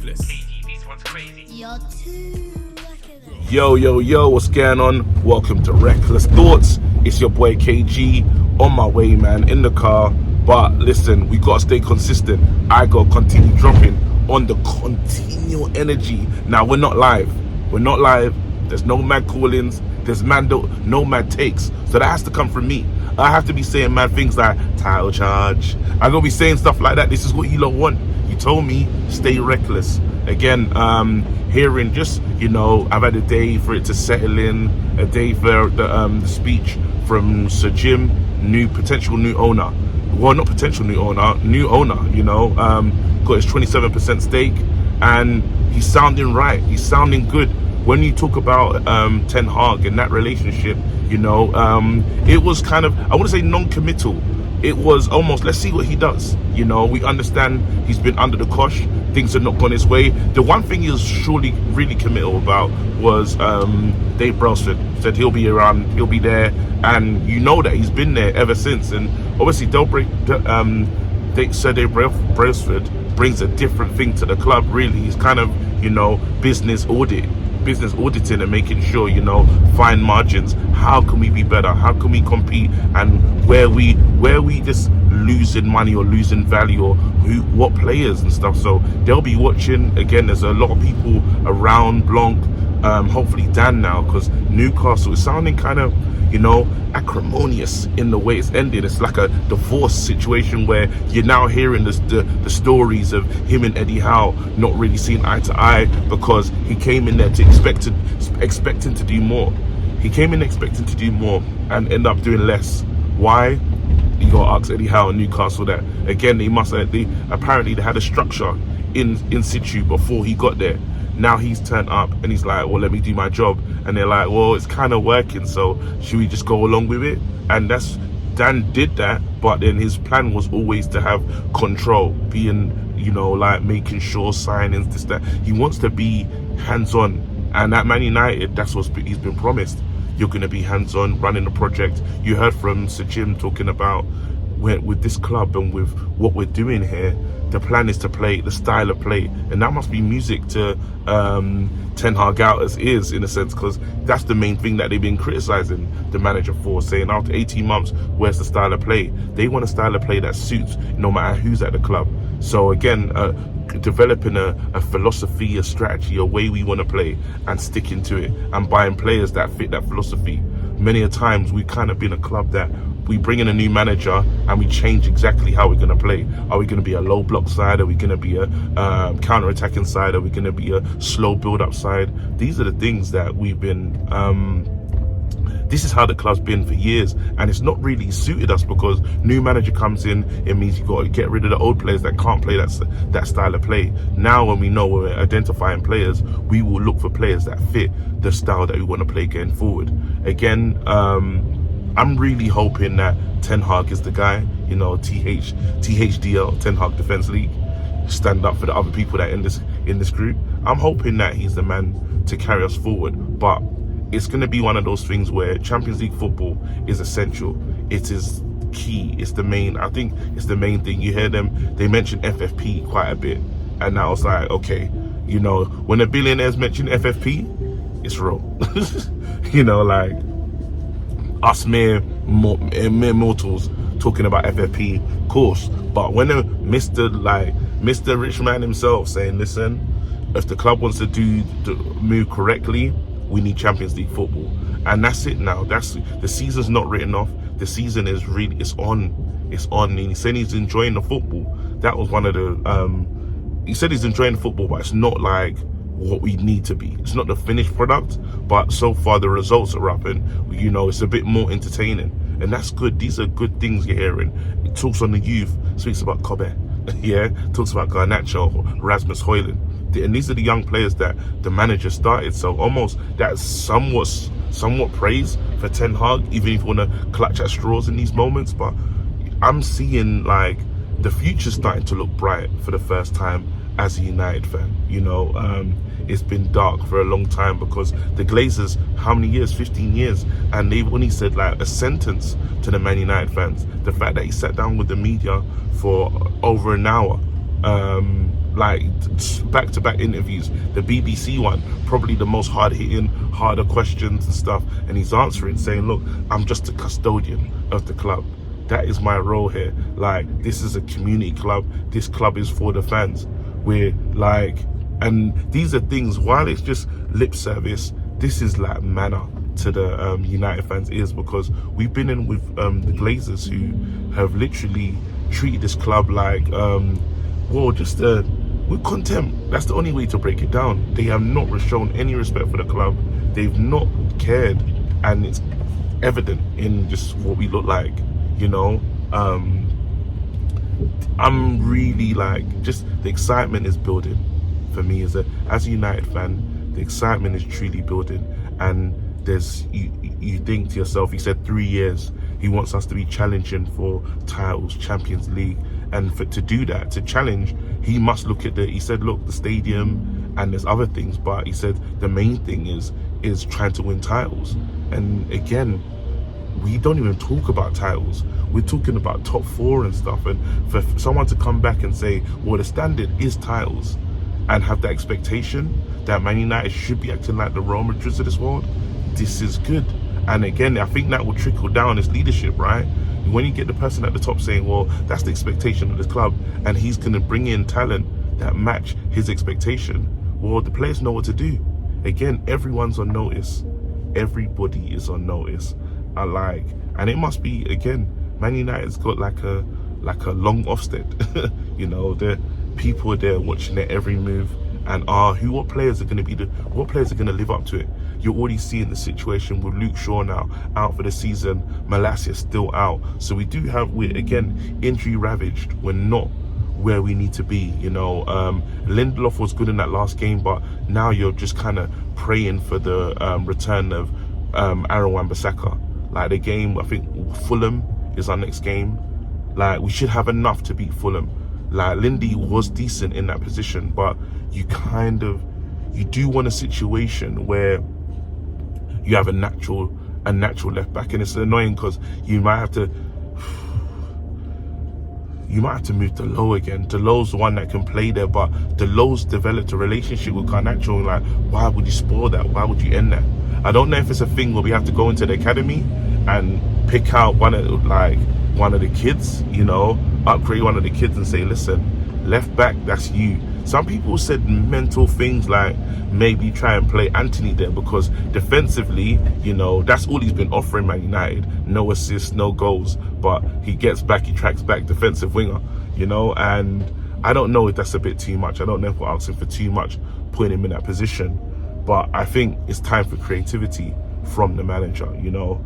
ruthless. KG, this one's crazy. You're too lucky. Yo, what's going on? Welcome to Reckless Thoughts. It's your boy KG on my way, man, in the car. But listen, we gotta stay consistent. I gotta continue dropping on the continual energy. Now, we're not live. There's no mad call-ins. There's no mad takes. So that has to come from me. I have to be saying mad things like title charge. I gotta be saying stuff like that. This is what you lot want. You told me stay reckless. Again, hearing just, I've had a day for it to settle in, a day for the speech from Sir Jim, potential new owner. Well, not potential new owner, got his 27% stake, and he's sounding right. He's sounding good. When you talk about Ten Hag and that relationship, it was kind of, I wouldn't say non-committal. It was almost, let's see what he does. We understand he's been under the cosh. Things have not gone his way. The one thing he was surely really committal about was Dave Brailsford. Said he'll be around, he'll be there. And that he's been there ever since. And obviously, Sir Dave Brailsford brings a different thing to the club, really. He's kind of, business auditing and making sure, fine margins. How can we be better? How can we compete? And where we just losing money or losing value, or what players and stuff. So they'll be watching. Again, there's a lot of people around Blanc, hopefully Dan now, because Newcastle is sounding kind of, acrimonious in the way it's ended. It's like a divorce situation where you're now hearing the stories of him and Eddie Howe not really seeing eye to eye, because he came in there to expecting to do more. He came in expecting to do more and end up doing less. Why? You got to ask Eddie Howe and Newcastle that. Again, apparently they had a structure in situ before he got there. Now he's turned up and he's like, well, let me do my job. And they're like, well, it's kind of working, so should we just go along with it? And Dan did that, but then his plan was always to have control, being, making sure signings, this, that. He wants to be hands-on. And at Man United, that's what he's been promised. You're going to be hands-on, running the project. You heard from Sir Jim talking about with this club and with what we're doing here, the plan is to play the style of play, and that must be music to Ten Hag outers' ears, in a sense, because that's the main thing that they've been criticizing the manager for, saying after 18 months, where's the style of play? They want a style of play that suits no matter who's at the club. So again, developing a philosophy, a strategy, a way we want to play, and sticking to it, and buying players that fit that philosophy. Many a times we've kind of been a club that we bring in a new manager and we change exactly how we're going to play. Are we going to be a low block side? Are we going to be a counter-attacking side? Are we going to be a slow build-up side? These are the things that we've been... this is how the club's been for years, and it's not really suited us, because new manager comes in, it means you got to get rid of the old players that can't play that style of play. Now when we know we're identifying players, we will look for players that fit the style that we want to play going forward. Again, I'm really hoping that Ten Hag is the guy, THDL, Ten Hag Defence League, stand up for the other people that in this group. I'm hoping that he's the man to carry us forward, but it's going to be one of those things where Champions League football is essential. It is key. It's the main, I think it's the main thing. You hear they mention FFP quite a bit, and I was like, okay, when the billionaires mention FFP, it's real. Like us mere mortals talking about FFP, of course, but when Mr. Rich Man himself saying, listen, if the club wants to move correctly, we need Champions League football. And that's it now. The season's not written off. The season is really, it's on. And he said he's enjoying the football. That was one of the, he said he's enjoying the football, but it's not like what we need to be. It's not the finished product, but so far the results are up, and it's a bit more entertaining, and that's good. These are good things you're hearing. It talks on the youth, speaks about Kobe, talks about Garnacho, Rasmus Højlund, and these are the young players that the manager started. So almost that's somewhat praise for Ten Hag, even if you want to clutch at straws in these moments. But I'm seeing like the future starting to look bright for the first time as a United fan. It's been dark for a long time, because the Glazers, how many years? 15 years. And they've only said like a sentence to the Man United fans. The fact that he sat down with the media for over an hour, like back-to-back interviews. The BBC one, probably the most hard-hitting, harder questions and stuff, and he's answering, saying, look, I'm just a custodian of the club. That is my role here. Like, this is a community club. This club is for the fans. We're like, and these are things, while it's just lip service, this is like manna to the United fans' ears, because we've been in with the Glazers, who have literally treated this club like, with contempt. That's the only way to break it down. They have not shown any respect for the club. They've not cared, and it's evident in just what we look like, you know. I'm really like, just the excitement is building for me as a United fan. The excitement is truly building, and there's you think to yourself, he said 3 years he wants us to be challenging for titles, Champions League, and to do that, to challenge, he must look at he said, look, the stadium, and there's other things, but he said the main thing is trying to win titles. And again, we don't even talk about titles. We're talking about top 4 and stuff, and for someone to come back and say, well, the standard is titles, and have that expectation that Man United should be acting like the Real Madrids of this world, this is good. And again, I think that will trickle down as leadership, right? When you get the person at the top saying, well, that's the expectation of the club, and he's going to bring in talent that match his expectation, well, the players know what to do. Again, everyone's on notice. Everybody is on notice. And it must be, again, Man United's got like a long Ofsted. You know, the people are there watching their every move, and what players are going to live up to it. You're already seeing the situation with Luke Shaw now out for the season. Malacia still out. So we're again injury ravaged. We're not where we need to be. You know, Lindelof was good in that last game, but now you're just kind of praying for the return of Aaron Wan-Bissaka. Like, the game, I think Fulham is our next game. Like, we should have enough to beat Fulham. Like, Lindy was decent in that position, but you do want a situation where you have a natural left back, and it's annoying because you might have to move Delo again. Delo's the one that can play there, but Delo's developed a relationship with Garnacho. Like, why would you spoil that? Why would you end that? I don't know if it's a thing where we have to go into the academy and pick out one of the kids, you know, upgrade one of the kids and say, listen, left back, that's you. Some people said mental things like maybe try and play Anthony there, because defensively, you know, that's all he's been offering Man United. No assists, no goals, but he gets back, he tracks back, defensive winger, you know. And I don't know if that's a bit too much. I don't know if we're asking for too much, putting him in that position. But I think it's time for creativity from the manager, you know.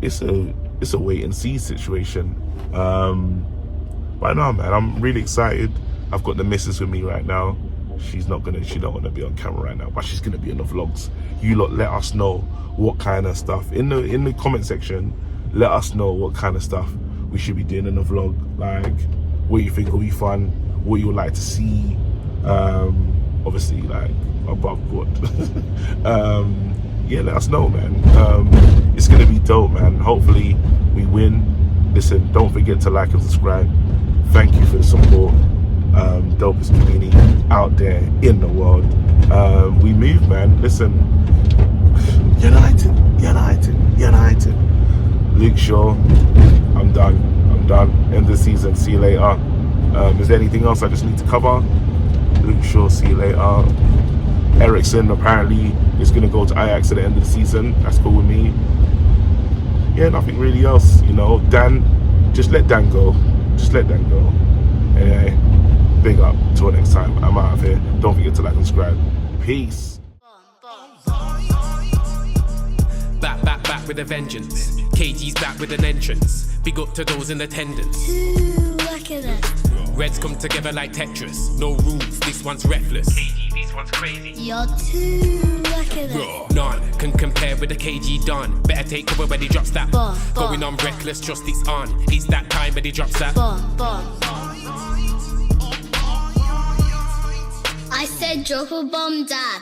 It's a wait and see situation. But no, man, I'm really excited. I've got the missus with me right now. She don't want to be on camera right now, but she's gonna be in the vlogs. You lot, let us know what kind of stuff in the comment section. Let us know what kind of stuff we should be doing in the vlog. Like, what you think will be fun, what you would like to see. Obviously, like, above board. Yeah, let us know, man. It's gonna be dope, man. Hopefully we win. Listen, don't forget to like and subscribe. Thank you for the support. Dopest community out there in the world. We move, man. Listen, United. Luke Shaw, I'm done. End of the season. See you later. Is there anything else I just need to cover? Luke Shaw, see you later. Ericsson apparently is going to go to Ajax at the end of the season. That's cool with me. Yeah, nothing really else, you know. Dan, just let Dan go. Anyway, big up. Till next time. I'm out of here. Don't forget to like and subscribe. Peace. Back with a vengeance. KG's back with an entrance. Big up to those in attendance. Look at us. Reds come together like Tetris. No rules, this one's reckless. KG, this one's crazy. You're too lucky at None can compare with the KG Don. Better take cover when he drops that. Bomb. Going on reckless, just it's on. It's that time when he drops that. Bomb. I said drop a bomb, Dad.